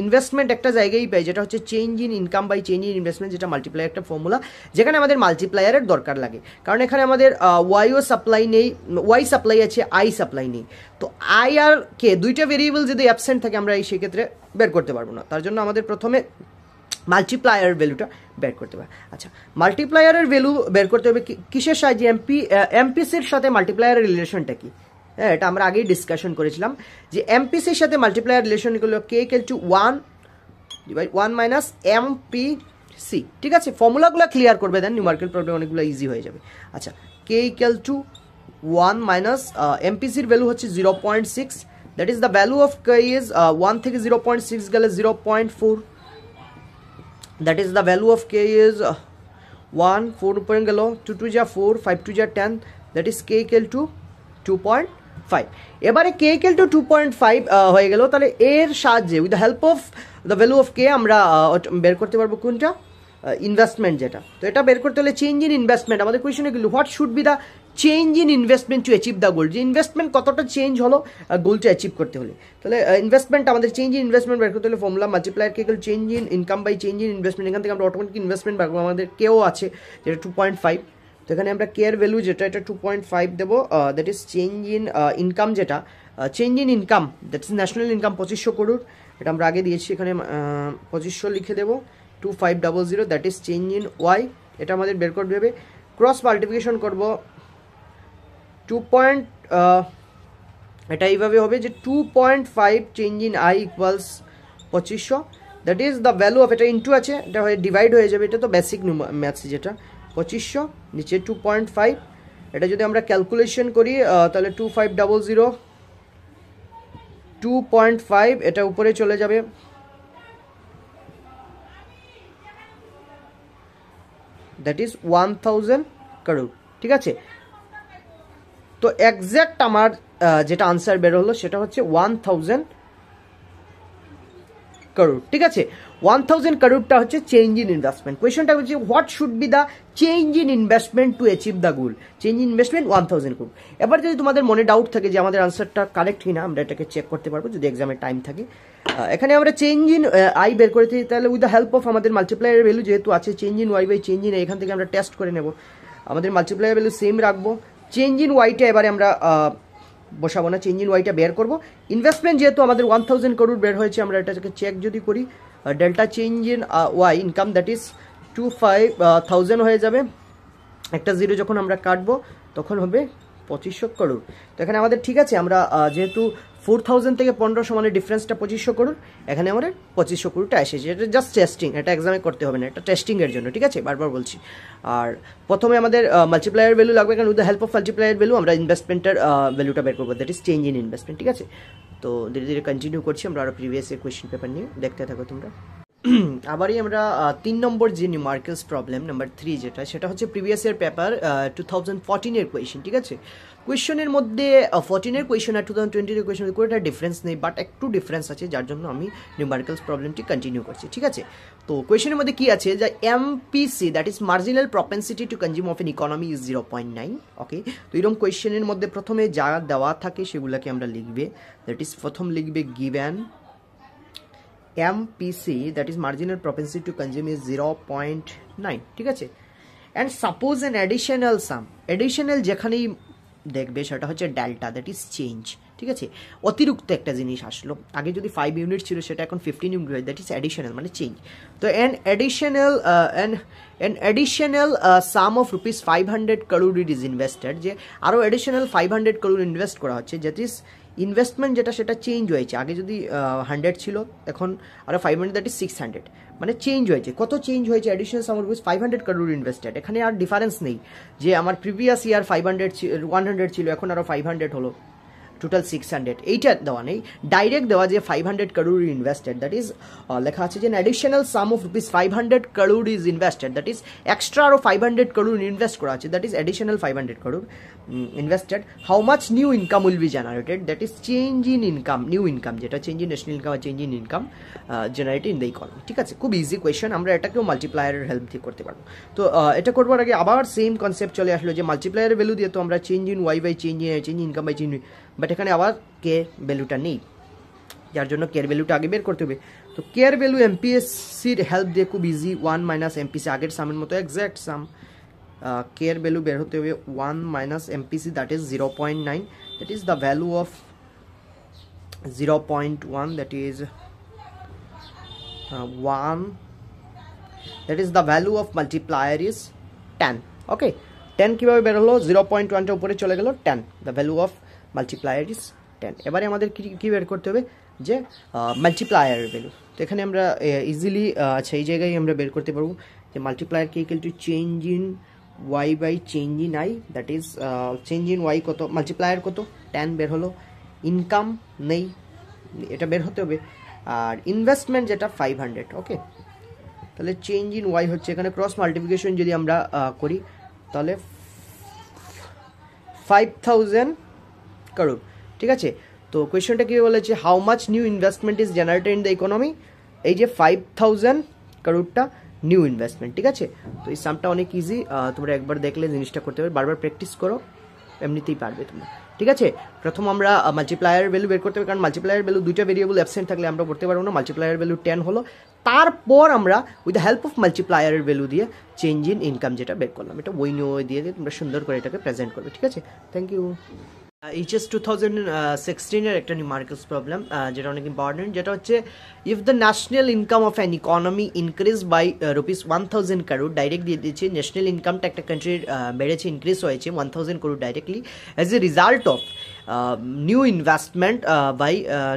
ইনভেস্টমেন্ট একটা জায়গায় পাই যেটা হচ্ছে change in income by change in investment, যেটা মাল্টিপ্লায়ার একটা ফর্মুলা, যেখানে আমাদের মাল্টিপ্লায়ারের দরকার লাগে, কারণ এখানে আমাদের ওয়াইও সাপ্লাই নেই, ওয়াই সাপ্লাই আছে, আই সাপ্লাই নেই। তো আই আর কে দুইটা ভেরিয়েবল যদি অ্যাবসেন্ট থাকে আমরা এই সেক্ষেত্রে বের করতে পারবো না, তার জন্য আমাদের প্রথমে মাল্টিপ্লায়ারের ভ্যালুটা বের করতে হবে। আচ্ছা, মাল্টিপ্লায়ারের ভ্যালু বের করতে হবে কিসের সাহায্যে, এমপিসির সাথে মাল্টিপ্লায়ারের রিলেশনটা কি, হ্যাঁ এটা আমরা আগেই ডিসকাশন করেছিলাম যে এমপিসির সাথে মাল্টিপ্লায়ার রিলেশন হলো কে ইকুয়াল টু 1 মাইনাস এমপিসি, ঠিক আছে। ফর্মুলাগুলো ক্লিয়ার করবে, দেন নিউমারিক্যাল প্রবলেম অনেকগুলো ইজি হয়ে যাবে। আচ্ছা, কে ইকুয়াল টু 1 মাইনাস এমপিসির ভ্যালু হচ্ছে 0.6, that is the value of K is 1 থেকে 0.6 গেলে 0.4, that is the value of k is 1, 4 উপরে গেল, 2 2 যা 4, 5 2 যা 10, that is k equal to 2.5। এবারে k equal to 2.5 হয়ে গেল, তাহলে এর সাহায্যে with the help of the value of k আমরা বের করতে পারবো কোনটা, ইনভেস্টমেন্ট যেটা। তো এটা বের করতে হলে চেঞ্জ ইন ইনভেস্টমেন্ট, আমাদের কোয়েশনে গেল what should be the change in investment to achieve the গোল, যে ইনভেস্টমেন্ট কতটা চেঞ্জ হলো গোলটা অ্যাচিভ করতে হলে। তাহলে ইনভেস্টমেন্ট আমাদের চেঞ্জ ইন ইনভেস্টমেন্ট বের করতে হলে formula multiplier K equal change in income by change in investment, এখান থেকে আমরা অটোমেটিক ইনভেস্টমেন্ট বের করবো, আমাদের কেও আছে যেটা 2.5, তো এখানে আমরা কে এর ভ্যালু যেটা এটা 2.5 দেবো, that is change in income যেটা change in income that is national income 2500 crore, এটা আমরা আগে দিয়েছি, এখানে 2500 লিখে দেবো, 2500 that is change in Y, এটা আমাদের বের করতে হবে। ক্রস মাল্টিপ্লিকেশন করবো এটা এইভাবে হবে যে 2.5 change in I equals 2500, that is the value of, এটা ইন্টু আছে এটা হয়ে ডিভাইড হয়ে যাবে, এটা তো বেসিক ম্যাথস যেটা 2500 নিচে 2.5, এটা যদি আমরা ক্যালকুলেশন করি তাহলে 2500 2.5 এটা উপরে চলে যাবে, দ্যাট ইজ 1000 করোড়, ঠিক আছে। তো এক্স্যাক্ট আমার যেটা আনসার বের হলো সেটা হচ্ছে 1000 করোড়, ঠিক আছে। 1000 করোড়টা হচ্ছে চেঞ্জ ইন ইনভেস্টমেন্ট। কোয়েশ্চনটা হচ্ছে what should be the change in investment to achieve the goal, change in investment 1000 crore. এবার যদি তোমাদের মনে ডাউট থাকে যে আমাদের আনসারটা কারেক্ট কিনা, আমরা এটাকে চেক করতে পারবো যদি এক্সামের টাইম থাকে। এখানে আমরা চেঞ্জ ইন আই বের করেছি, তাহলে উইথ দ্য হেল্প অফ আমাদের মাল্টিপ্লায়ার ভ্যালু যেহেতু আছে change in Y by change in, এখান থেকে আমরা টেস্ট করে নেব, আমাদের মাল্টিপ্লায়ার ভ্যালু সেম রাখবো, চেঞ্জ ইন ওয়াইটা এবারে আমরা বসাবো না, চেঞ্জ ইন ওয়াইটা বের করবো। ইনভেস্টমেন্ট যেহেতু আমাদের 1000 করোড় বের হয়েছে, আমরা এটাকে চেক যদি করি, delta change in Y income that is 25,000 হয়ে যাবে, একটা জিরো যখন আমরা কাটবো তখন হবে 2500 করোড়। তো এখানে আমাদের ঠিক আছে, আমরা যেহেতু 4000 থেকে 1500 মানে ডিফারেন্সটা 2500 করোড়, এখানে আমাদের 2500 করোড়টা এসেছে, এটা জাস্ট টেস্টিং, এটা এক্সামে করতে হবে না, এটা টেস্টিংয়ের জন্য, ঠিক আছে, বারবার বলছি। আর প্রথমে আমাদের মাল্টিপ্লায়ার ভ্যালু লাগবে, কারণ with the help of multiplier value আমরা ইনভেস্টমেন্টের ভ্যালুটা বের করবো, that is change in investment, ঠিক আছে। তো ধীরে ধীরে কন্টিনিউ করছি আমরা আরও প্রিভিয়াস ইয়ার কোয়েশ্চেন পেপার নিয়ে, দেখতে থাকো তোমরা। আবারই আমরা 3 নম্বর যে নিউমারিক্যালস প্রবলেম নাম্বার 3 যেটা, সেটা হচ্ছে প্রিভিয়াস ইয়ার পেপার 2014 এর কোয়েশ্চেন, ঠিক আছে। কোয়েশ্চেনের মধ্যে 14 এর কোয়েশ্চেন আর 2020 এর কোয়েশ্চেন কোনো একটা ডিফারেন্স নেই, বাট একটু ডিফারেন্স আছে, যার জন্য আমি নিউমারিক্যালস প্রবলেমটি কন্টিনিউ করছি, ঠিক আছে। তো কোয়েশ্চেনের মধ্যে কি আছে, যে MPC that is marginal propensity to consume of an economy is 0.9, ওকে। তো এরকম কোয়েশ্চেনের মধ্যে প্রথমে যা দেওয়া থাকে সেগুলোকে আমরা লিখবে, দ্যাট ইজ প্রথম লিখবে given MPC that is marginal propensity to consume is 0.9, ঠিক আছে। and suppose an additional sum, additional যেখানেই দেখবে সেটা হচ্ছে ডেল্টা দ্যাট ইজ চেঞ্জ, ঠিক আছে। অতিরিক্ত একটা জিনিস আসলো, আগে যদি 5 ইউনিট ছিল সেটা এখন 15 ইউনিট হয়, দ্যাট ইজ অ্যাডিশনাল মানে চেঞ্জ। তো an additional sum of rupees 500 crore is invested, যে আরও অ্যাডিশনাল 500 crore ইনভেস্ট করা হচ্ছে, দ্যাট ইজ ইনভেস্টমেন্ট যেটা সেটা চেঞ্জ হয়েছে, আগে যদি 100 ছিল এখন আরও 500, দ্যাট ইজ 600, মানে চেঞ্জ হয়েছে। কত চেঞ্জ হয়েছে? Additional sum of rupees 500 crore invested. এখানে আর ডিফারেন্স নেই যে আমার প্রিভিয়াস ইয়ার 100 ছিল এখন আরও 500 হলো, টোটাল 600, এইটা দেওয়া নেই। ডাইরেক্ট দেওয়া যে 500 crore ইনভেস্টেড, দ্যাট ইজ লেখা আছে যে additional sum of rupees 500 crore is invested, that is extra আরও 500 crore ইনভেস্ট করা আছে, that is additional 500 crore invested. How much new income will be generated, that is change in income, new income যেটা change in national income আর change in income generated in the economy. ঠিক আছে, খুব easy question, আমরা এটাকেও মাল্টিপ্লায়ারের help দিয়ে করতে পারবো। তো এটা করবার আগে আবার সেম কনসেপ্ট চলে আসলো যে মাল্টিপ্লায়ারের ভ্যালু দিয়ে তো আমরা change in Y by change in income by change, but এখানে আবার কে ভ্যালুটা নেই, যার জন্য কেয়ার ভ্যালুটা আগে বের করতে হবে। তো কেয়ার ভ্যালু এমপিএসসির হেল্প দিয়ে খুব ইজি, 1 মাইনাস এমপিসি, আগের সামের মতো এক্স্যাক্ট সাম। কেয়ার ভ্যালু বের হতে হবে 1 minus MPC, that is 0.9, that is the value of 0.1, that is 1, that is the value of multiplier is 10। ওকে, 10 কীভাবে বের হলো? 0.1টা উপরে চলে গেল 10, the value of multiplier is 10। এবারে আমাদের কী বের করতে হবে? যে মাল্টিপ্লায়ারের ভ্যালু। তো এখানে আমরা ইজিলি সেই জায়গায় আমরা বের করতে পারবো যে multiplier K equal to change in Y by change in I, that is change in Y কত, মাল্টিপ্লায়ার কত 10 বের হলো, ইনকাম নেই এটা বের হতে হবে, আর ইনভেস্টমেন্ট যেটা 500। ওকে, তাহলে চেঞ্জ ইন ওয়াই হচ্ছে, এখানে ক্রস মাল্টিপ্লিকেশন যদি আমরা করি তাহলে 5000 crore। ঠিক আছে, তো কোয়েশ্চনটা কী বলেছে? How much new investment is generated in the economy, এই যে 5000 crore নিউ ইনভেস্টমেন্ট। ঠিক আছে, তো এই সামটা অনেক ইজি, তোমরা একবার দেখলে জিনিসটা করতে পারবে, বারবার প্র্যাকটিস করো, এমনিতেই পারবে তোমরা। ঠিক আছে, প্রথম আমরা মাল্টিপ্লায়ার ভ্যালু বের করতে হবে, কারণ মাল্টিপ্লায়ার ভ্যালু দুইটা ভেরিয়েবল অ্যাবসেন্ট থাকলে আমরা করতে পারবো না। মাল্টিপ্লায়ার ভ্যালু 10 হলো, তারপর আমরা উইথ দ্য হেল্প অফ মাল্টিপ্লায়ারের ভ্যালু দিয়ে চেঞ্জ ইন ইনকাম যেটা বের করলাম, এটা ওই নিয়ে দিয়ে তোমরা সুন্দর করে এটাকে প্রেজেন্ট করবে। ঠিক আছে, থ্যাংক ইউ। এইচএস 2016-এর একটা নিউমারিক্যালস প্রবলেম যেটা অনেক ইম্পর্টেন্ট, যেটা হচ্ছে if the national income of an economy increase by rupees 1000 crore, direct দিয়ে দিচ্ছে ন্যাশনাল ইনকামটা একটা কান্ট্রির বেড়েছে, ইনক্রিজ হয়েছে 1000 crore directly as a result of new investment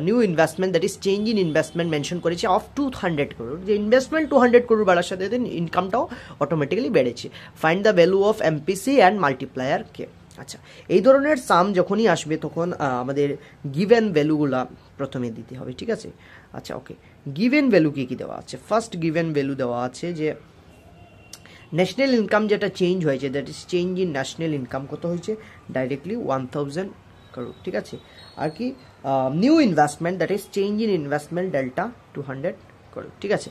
new investment, that is change in investment mention করেছে অফ 200 crore, যে investment 200 crore বাড়ার সাথে সাথে ইনকামটাও অটোমেটিক্যালি বেড়েছে। Find the value of MPC and multiplier K. আচ্ছা, এই ধরনের সাম যখনই আসবে তখন আমাদের গিভেন ভ্যালুগুলা প্রথমে দিতে হবে। ঠিক আছে, আচ্ছা ওকে, গিভেন ভ্যালু কী কী দেওয়া আছে? ফার্স্ট গিভেন ভ্যালু দেওয়া আছে যে ন্যাশনাল ইনকাম যেটা চেঞ্জ হয়েছে, that is change in national income কত হয়েছে? Directly 1000 crore। ঠিক আছে, আর কি new investment, that is change in investment delta 200 crore। ঠিক আছে,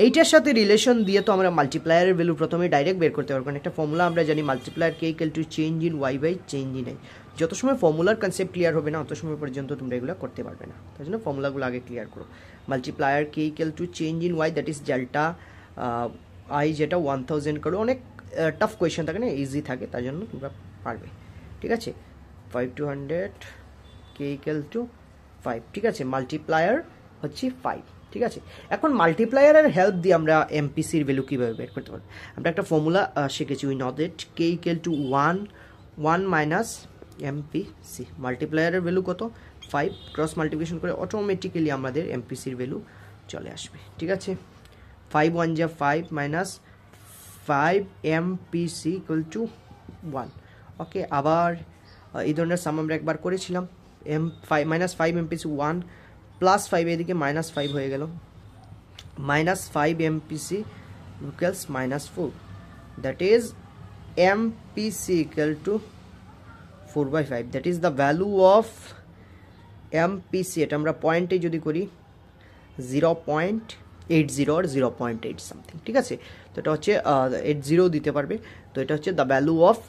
এইটার সাথে রিলেশন দিয়ে তো আমরা মাল্টিপ্লায়ারের ভ্যালু প্রথমে ডাইরেক্ট বের করতে পারবো, কারণ একটা ফর্মুলা আমরা জানি multiplier K equal to change in Y by change in I. যত সময় ফর্মুলার কনসেপ্ট ক্লিয়ার হবে না তত সময় পর্যন্ত তোমরা এগুলো করতে পারবে না, তাই জন্য ফর্মুলাগুলো আগে ক্লিয়ার করো। Multiplier K equal to change in Y, that is delta I, যেটা 1000 crore। অনেক টাফ কোয়েশ্চেন থাকে না, ইজি থাকে, তাই জন্য তোমরা পারবে। ঠিক আছে, 5 to 100 কে ইকুয়াল টু 5। ঠিক আছে, মাল্টিপ্লায়ার হচ্ছে 5। ঠিক আছে, এখন মাল্টিপ্লায়ারের হেল্প দিয়ে আমরা এমপিসির ভ্যালু কীভাবে বের করতে পারবো? আমরা একটা ফর্মুলা শিখেছি, we know that K equal to 1 minus MPC. মাল্টিপ্লায়ারের ভ্যালু কত? 5, ক্রস মাল্টিপ্লিকেশন করে অটোমেটিক্যালি আমাদের এমপিসির ভ্যালু চলে আসবে। ঠিক আছে, 5 1 যা 5 মাইনাস 5 এমপিসি ইকুয়াল টু 1। ওকে, আবার এই ধরনের সাম আমরা একবার করেছিলাম, মাইনাস 5 এমপিসি 1 প্লাস 5, এদিকে মাইনাস 5 হয়ে গেল, minus 5 MPC equals minus 4, that is MPC equal to 4/5, that is the value of MPC. এটা আমরা পয়েন্টে যদি করি 0.80 or 0.8 সামথিং। ঠিক আছে, তো এটা হচ্ছে 80 দিতে পারবে, তো এটা হচ্ছে দ্য ভ্যালু অফ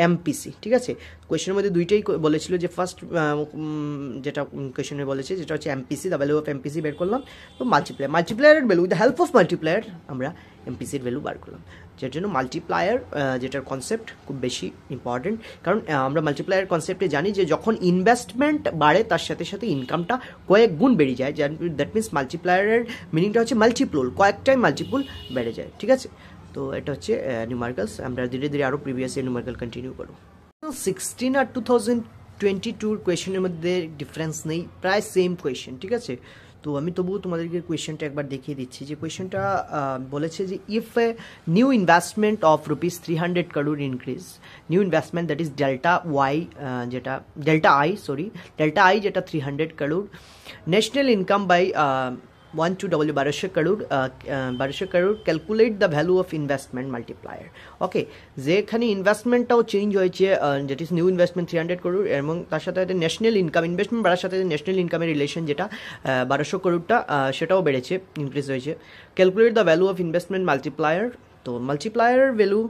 এমপিসি। ঠিক আছে, কোয়েশনের মধ্যে দুইটাই বলেছিল, যে ফার্স্ট যেটা কোয়েশনে বলেছে যেটা হচ্ছে MPC, the value of MPC বের করলাম, তো মাল্টিপ্লায়ারের value, with the help of multiplier আমরা এমপিসির ভ্যালু বার করলাম, যার জন্য মাল্টিপ্লায়ার যেটার কনসেপ্ট খুব বেশি ইম্পর্টেন্ট। কারণ আমরা মাল্টিপ্লায়ার কনসেপ্টে জানি যে যখন ইনভেস্টমেন্ট বাড়ে তার সাথে সাথে ইনকামটা কয়েক গুণ বেড়ে যায়, দ্যাট মিনস মাল্টিপ্লায়ারের মিনিংটা হচ্ছে মাল্টিপ্লোল, কয়েকটাই মাল্টিপুল বেড়ে যায়। ঠিক আছে, তো এটা হচ্ছে নিউমারিক্যালস। আমরা ধীরে ধীরে আরও প্রিভিয়াস ইয়ার নিউমারিক্যাল কন্টিনিউ করব। 2016 আর 2022 কোয়েশ্চেনের মধ্যে ডিফারেন্স নেই, প্রায় সেম কোয়েশ্চেন, ঠিক আছে। তো আমি তবুও তোমাদেরকে কোয়েশ্চেনটা একবার দেখিয়ে দিচ্ছি যে কোয়েশ্চেনটা বলেছে যে if a new investment of ₹300 crore increase, new investment that is delta I যেটা 300 crore, national income by 1200 crore, calculate the value of investment multiplier. Okay, যেখানে ইনভেস্টমেন্টটাও চেঞ্জ হয়েছে, যেট ইজ নিউ ইনভেস্টমেন্ট 300 crore এবং তার সাথে ন্যাশনাল ইনকাম, ইনভেস্টমেন্ট বাড়ার সাথে ন্যাশনাল ইনকামের রিলেশন যেটা 1200 crore সেটাও বেড়েছে, ইনক্রিজ হয়েছে। Calculate the value of investment multiplier, তো মাল্টিপ্লায়ার ভ্যালু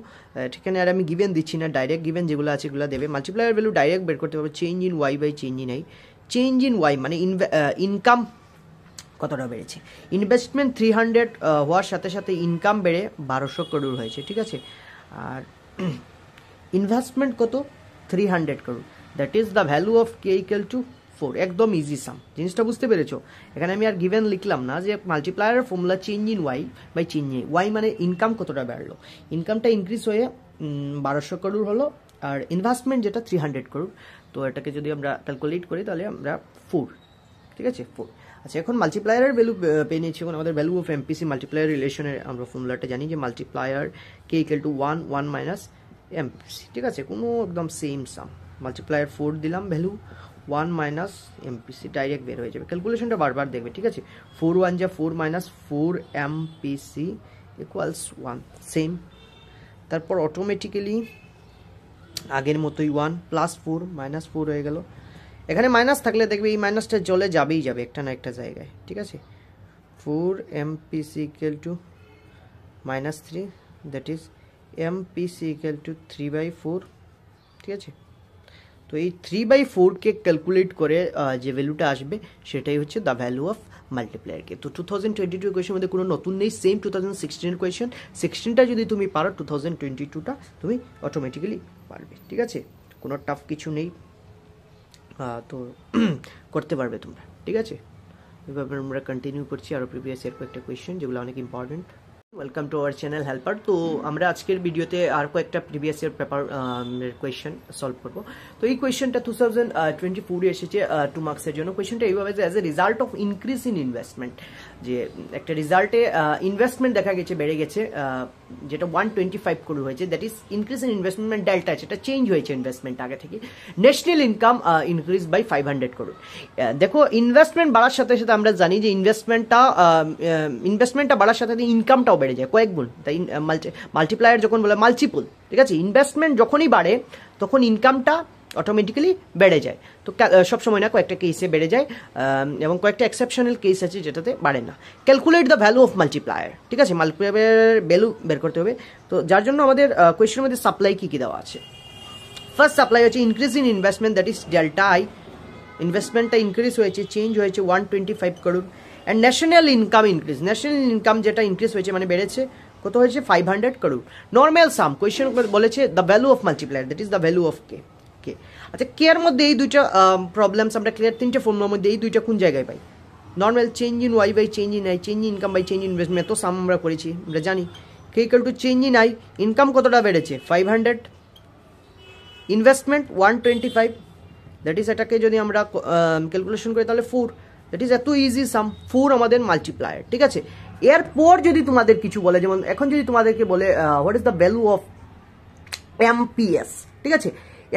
ঠিকানে আর আমি গিভেন দিচ্ছি না, ডাইরেক্ট গিভেন যেগুলো আছে এগুলো দেবে। মাল্টিপ্লায়ার ভ্যালু ডাইরেক্ট বের করতে পারবে, change in Y by change in I. Change in Y মানে ইনকাম কতটা বেড়েছে, ইনভেস্টমেন্ট 300 হওয়ার সাথে সাথে ইনকাম বেড়ে 1200 crore হয়েছে, ঠিক আছে। আর ইনভেস্টমেন্ট কত, 300 crore, that is the value of K equal two 4। একদম ইজি সাম, জিনিসটা বুঝতে পেরেছো। এখানে আমি আর গিভেন লিখলাম না, যে multiplier formula change in Y by change in Y, মানে ইনকাম কতটা বাড়লো, ইনকামটা ইনক্রিজ হয়ে 1200 crore হলো, আর ইনভেস্টমেন্ট যেটা 300 crore, তো এটাকে যদি আমরা ক্যালকুলেট করি তাহলে আমরা 4, ঠিক আছে 4। আচ্ছা, এখন মাল্টিপ্লায়ারের ভ্যালু পেয়ে নিয়েছি, এখন আমাদের ভ্যালু অফ এমপিসি মাল্টিপ্লায়ার রিলেশনের আমরা ফর্মুলাটা জানি যে multiplier K equal to 1 minus MPC, ঠিক আছে, কোনো একদম সেম সাম। মাল্টিপ্লায়ার 4 দিলাম, ভ্যালু 1 মাইনাস এমপিসি ডাইরেক্ট বের হয়ে যাবে, ক্যালকুলেশনটা বারবার দেখবে, ঠিক আছে। 4 1 যা 4 মাইনাস 4 এমপিসি ইকুয়ালস 1, সেম। তারপর অটোমেটিক্যালি আগের মতোই 1 প্লাস 4 মাইনাস 4 হয়ে গেল। এখানে মাইনাস থাকলে দেখবে এই মাইনাসটা চলে যাবেই যাবে একটা না একটা জায়গায়, ঠিক আছে। 4 MPC equal to minus 3, that is MPC equal to 3/4, ঠিক আছে। তো এই 3/4কে ক্যালকুলেট করে যে ভ্যালুটা আসবে সেটাই হচ্ছে দ্য ভ্যালু অফ মাল্টিপ্লায়ারকে। তো 2022 কোয়েশ্চেনের মধ্যে কোনো নতুন নেই, সেম 2016 কোয়েশ্চেন। 16টা যদি তুমি পারো 2022টা তুমি অটোমেটিক্যালি পারবে, ঠিক আছে, কোনো টাফ কিছু নেই, তো করতে পারবে তোমরা, ঠিক আছে। এভাবে আমরা কন্টিনিউ করছি আরও প্রিভিয়াস ইয়ার কয়েকটা কোয়েশ্চেন যেগুলো অনেক important. Welcome to our channel helper. তো আমরা আজকের ভিডিওতে আর কয়েকটা previous year paper question solve করবো। তো এই কোয়েশ্চেনটা 2024 এসেছে 2 মার্কসের জন্য। কোয়েশ্চেনটা এইভাবে যে as a result of increase in investment, যে একটা রেজাল্টে ইনভেস্টমেন্ট দেখা গেছে বেড়ে গেছে, যেটা 125 crore হয়েছে, that is increase in investment delta, সেটা চেঞ্জ হয়েছে ইনভেস্টমেন্ট আগে থেকে। National income increase by 500 crore। দেখো, ইনভেস্টমেন্ট বাড়ার সাথে সাথে আমরা জানি যে ইনভেস্টমেন্টটা বাড়ার সাথে সাথে ইনকামটাও বেড়ে যায় কয়েক গুণ, তাই মাল্টিপ্লায়ার যখন বলে মাল্টিপল, ঠিক আছে। ইনভেস্টমেন্ট যখনই বাড়ে তখন ইনকামটা অটোমেটিক্যালি বেড়ে যায়। তো সবসময় না, কয়েকটা কেসে বেড়ে যায় এবং কয়েকটা এক্সেপশনাল কেস আছে যেটাতে বাড়ে না। Calculate the value of multiplier, ঠিক আছে, মাল্টিপ্লায়ারের ভ্যালু বের করতে হবে। তো যার জন্য আমাদের কোয়েশ্চেনের মধ্যে সাপ্লাই কী কী দেওয়া আছে। ফার্স্ট সাপ্লাই হচ্ছে increase in investment, that is delta I, ইনভেস্টমেন্টটা ইনক্রিজ হয়েছে, চেঞ্জ হয়েছে 125 crore। And national income increase, national income যেটা ইনক্রিজ হয়েছে মানে বেড়েছে, কত হয়েছে 500 crore। নর্মাল সাম, কোয়েশ্চেন বলেছে the value of multiplier, that is the value of K. আচ্ছা, কে এর মধ্যে এই দুইটা প্রবলেমস আমরা ক্লিয়ার, তিনটে ফর্মুলার মধ্যে এই দুইটা কোন জায়গায় পাই। Normal change in Y by change in I, change in income by change in investment, তো সাম আমরা করেছি, আমরা জানি K equal to change in I, income কতটা বেড়েছে 500, ইনভেস্টমেন্ট 125, দ্যাট ইজ এটাকে যদি আমরা ক্যালকুলেশন করি তাহলে 4, দ্যাট ইজ এত ইজি সাম, 4 আমাদের মাল্টিপ্লায়ার, ঠিক আছে। এরপর যদি তোমাদের কিছু বলে, যেমন এখন যদি তোমাদেরকে বলে what is the value of amps, ঠিক আছে,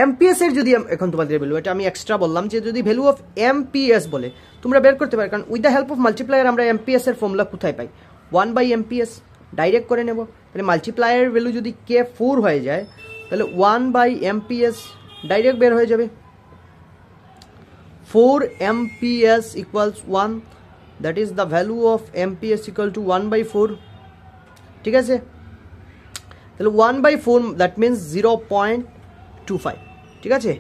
এমপিএস এর যদি এখন তোমাদের ভ্যালু, এটা আমি এক্সট্রা বললাম যে যদি ভ্যালু অফ এমপিএস বলে তোমরা বের করতে পারো, কারণ with the help of multiplier আমরা এমপিএস এর ফর্মুলা কোথায় পাই, 1/MPS ডাইরেক্ট করে নেব। তাহলে মাল্টিপ্লায়ার ভ্যালু যদি কে 4 হয়ে যায় তাহলে 1/MPS ডাইরেক্ট বের হয়ে যাবে, 4 MPS equals 1, that is the value of MPS equal to 1/4, ঠিক আছে। তাহলে 1/4 that means 0.25, ঠিক আছে,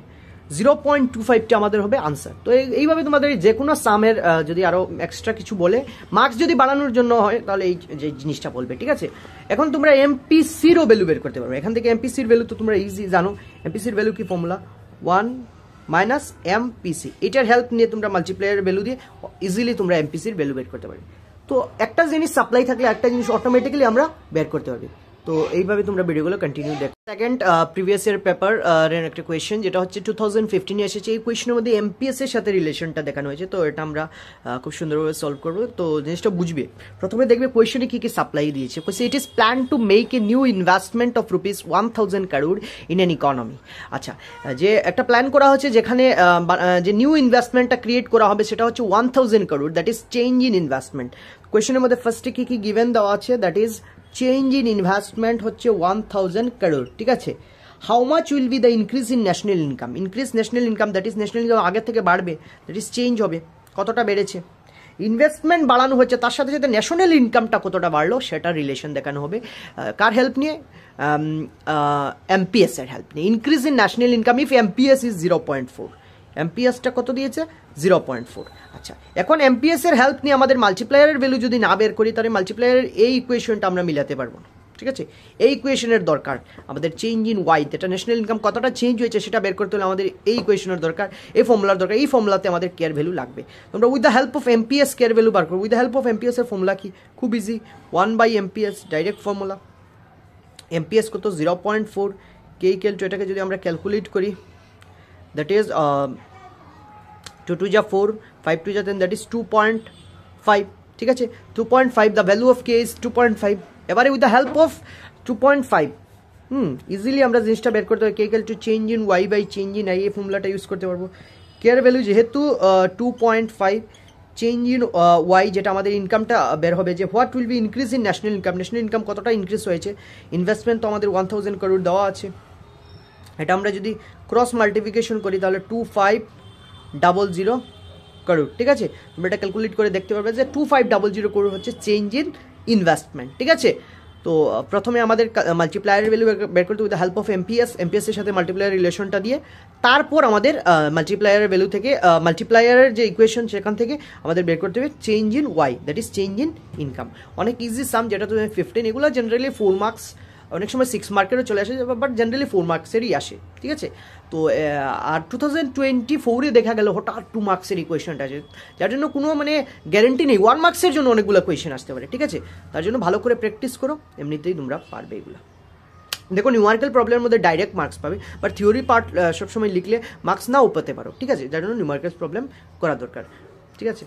0.25টা আমাদের হবে আনসার। তো এইভাবে তোমাদের যে কোনো সামের যদি আরও এক্সট্রা কিছু বলে, মার্কস যদি বাড়ানোর জন্য হয় তাহলে এই যে জিনিসটা বলবে, ঠিক আছে। এখন তোমরা এমপিসিরও ভ্যালু বের করতে পারবে। এখান থেকে এমপিসির ভ্যালু তো তোমরা ইজি জানো, এমপিসির ভ্যালু কি ফর্মুলা 1 মাইনাস এমপিসি, এটার হেল্প নিয়ে তোমরা মাল্টিপ্লায়ারের ভ্যালু দিয়ে ইজিলি তোমরা এমপিসির ভ্যালু বের করতে পারবে। তো একটা জিনিস সাপ্লাই থাকলে একটা জিনিস অটোমেটিক্যালি আমরা বের করতে পারবি। তো এইভাবে তোমরা ভিডিওগুলো কন্টিনিউ দেখো। সেকেন্ড প্রিভিয়াস ইয়ার পেপার এর একটা কোয়েশ্চেন যেটা হচ্ছে 2015 এসেছে। এই কোয়েশ্চেনের মধ্যে এমপিএস এর সাথে রিলেশনটা দেখানো হয়েছে, তো এটা আমরা খুব সুন্দরভাবে সলভ করবো। তো জিনিসটা বুঝবে, প্রথমে দেখবে কোয়েশ্চেনে কি কি সাপ্লাই দিয়েছে। Question it is plan to make a new investment of ₹1000 crore in an economy. আচ্ছা, যে একটা প্ল্যান করা হচ্ছে যেখানে যে নিউ ইনভেস্টমেন্টটা ক্রিয়েট করা হবে সেটা হচ্ছে 1000 crore, that is change in investment. কোয়েশ্চেনের মধ্যে ফার্স্টে কি কি গিভেন দেওয়া আছে, that is change in investment হচ্ছে 1000 crore, ঠিক আছে। How much will be the increase in national income, increase national income, that is national income আগের থেকে বাড়বে, দ্যাট ইজ চেঞ্জ হবে, কতটা বেড়েছে। ইনভেস্টমেন্ট বাড়ানো হচ্ছে, তার সাথে সাথে ন্যাশনাল ইনকামটা কতটা বাড়লো সেটা রিলেশন দেখানো হবে। কার হেল্প নিয়ে? এমপিএস এর হেল্প নিয়ে। Increase in national income if amps is 0.4, এমপিএসটা কত দিয়েছে? 0.4। আচ্ছা, এখন এমপিএস এর হেল্প নিয়ে আমাদের মাল্টিপ্লায়ারের ভ্যালু যদি না বের করি তাহলে মাল্টিপ্লায়ারের এই ইকুয়েশনটা আমরা মিলাতে পারবো না, ঠিক আছে। এই ইকুয়েশনের দরকার আমাদের চেঞ্জ ইন ওয়াই, যেটা ন্যাশনাল ইনকাম কতটা চেঞ্জ হয়েছে সেটা বের করতে হলে আমাদের এই ইকুয়েশনের দরকার, এই ফর্মুলার দরকার। এই ফর্মুলাতে আমাদের কেয়ার ভ্যালু লাগবে। তোমরা with the help of MPS কেয়ার ভ্যালু বার করো। With the help of MPS এর ফর্মুলা কি? খুব easy, 1/MPS direct formula. Amps কত? 0.4। কে ইকুয়াল টু, এটাকে যদি আমরা ক্যালকুলেট করি দ্যাট ইজ 2 2 যা 4, 5 2 যা 10, দ্যাট ইজ 2.5, ঠিক আছে। 2.5, the value of K is 2.5। এবারে with the help of 2.5 easily আমরা জিনিসটা বের করতে হবে। K equal to change in Y by change in I, এই ফর্মুলাটা ইউজ করতে পারবো। কে এর ভ্যালু যেহেতু 2.5, চেঞ্জ ইন ওয়াই যেটা আমাদের ইনকামটা বের হবে, যে what will be increase in national income, national income কতটা ইনক্রিজ হয়েছে। ইনভেস্টমেন্ট তো আমাদের 1000 crore দেওয়া আছে, এটা আমরা যদি ক্রস মাল্টিপ্লিকেশন করি তাহলে 2500 crore, ঠিক আছে। তোমরা এটা ক্যালকুলেট করে দেখতে পারবে যে 2500 crore হচ্ছে চেঞ্জ ইন ইনভেস্টমেন্ট, ঠিক আছে। তো প্রথমে আমাদের মাল্টিপ্লায়ারের ভ্যালু বের করতে with the help of MPS, এমপিএসের সাথে মাল্টিপ্লায়ার রিলেশনটা দিয়ে, তারপর আমাদের মাল্টিপ্লায়ারের ভ্যালু থেকে মাল্টিপ্লায়ারের যে ইকুয়েশন সেখান থেকে আমাদের বের করতে হবে change in Y, that is change in income. অনেক ইজি সাম, যেটা তুমি 15, এগুলো জেনারেলি 4 মার্কস, অনেক সময় 6 মার্কেরও চলে আসে, বাট জেনারেলি 4 মার্কসেরই আসে, ঠিক আছে। তো আর 2024-এ দেখা গেল হঠাৎ 2 মার্কসের ইকুয়েশনটা আছে, যার জন্য কোনো মানে গ্যারেন্টি নেই 1 মার্কসের জন্য অনেকগুলো কোয়েশন আসতে পারে, ঠিক আছে। তার জন্য ভালো করে প্র্যাকটিস করো, এমনিতেই তোমরা পারবে এগুলো। দেখো নিউমারিক্যাল প্রবলেমের মধ্যে ডাইরেক্ট মার্কস পাবে, বাট থিওরি পার্ট সবসময় লিখলে মার্কস নাও পেতে পারো, ঠিক আছে। যার জন্য নিউমারিক্যাল প্রবলেম করা দরকার, ঠিক আছে।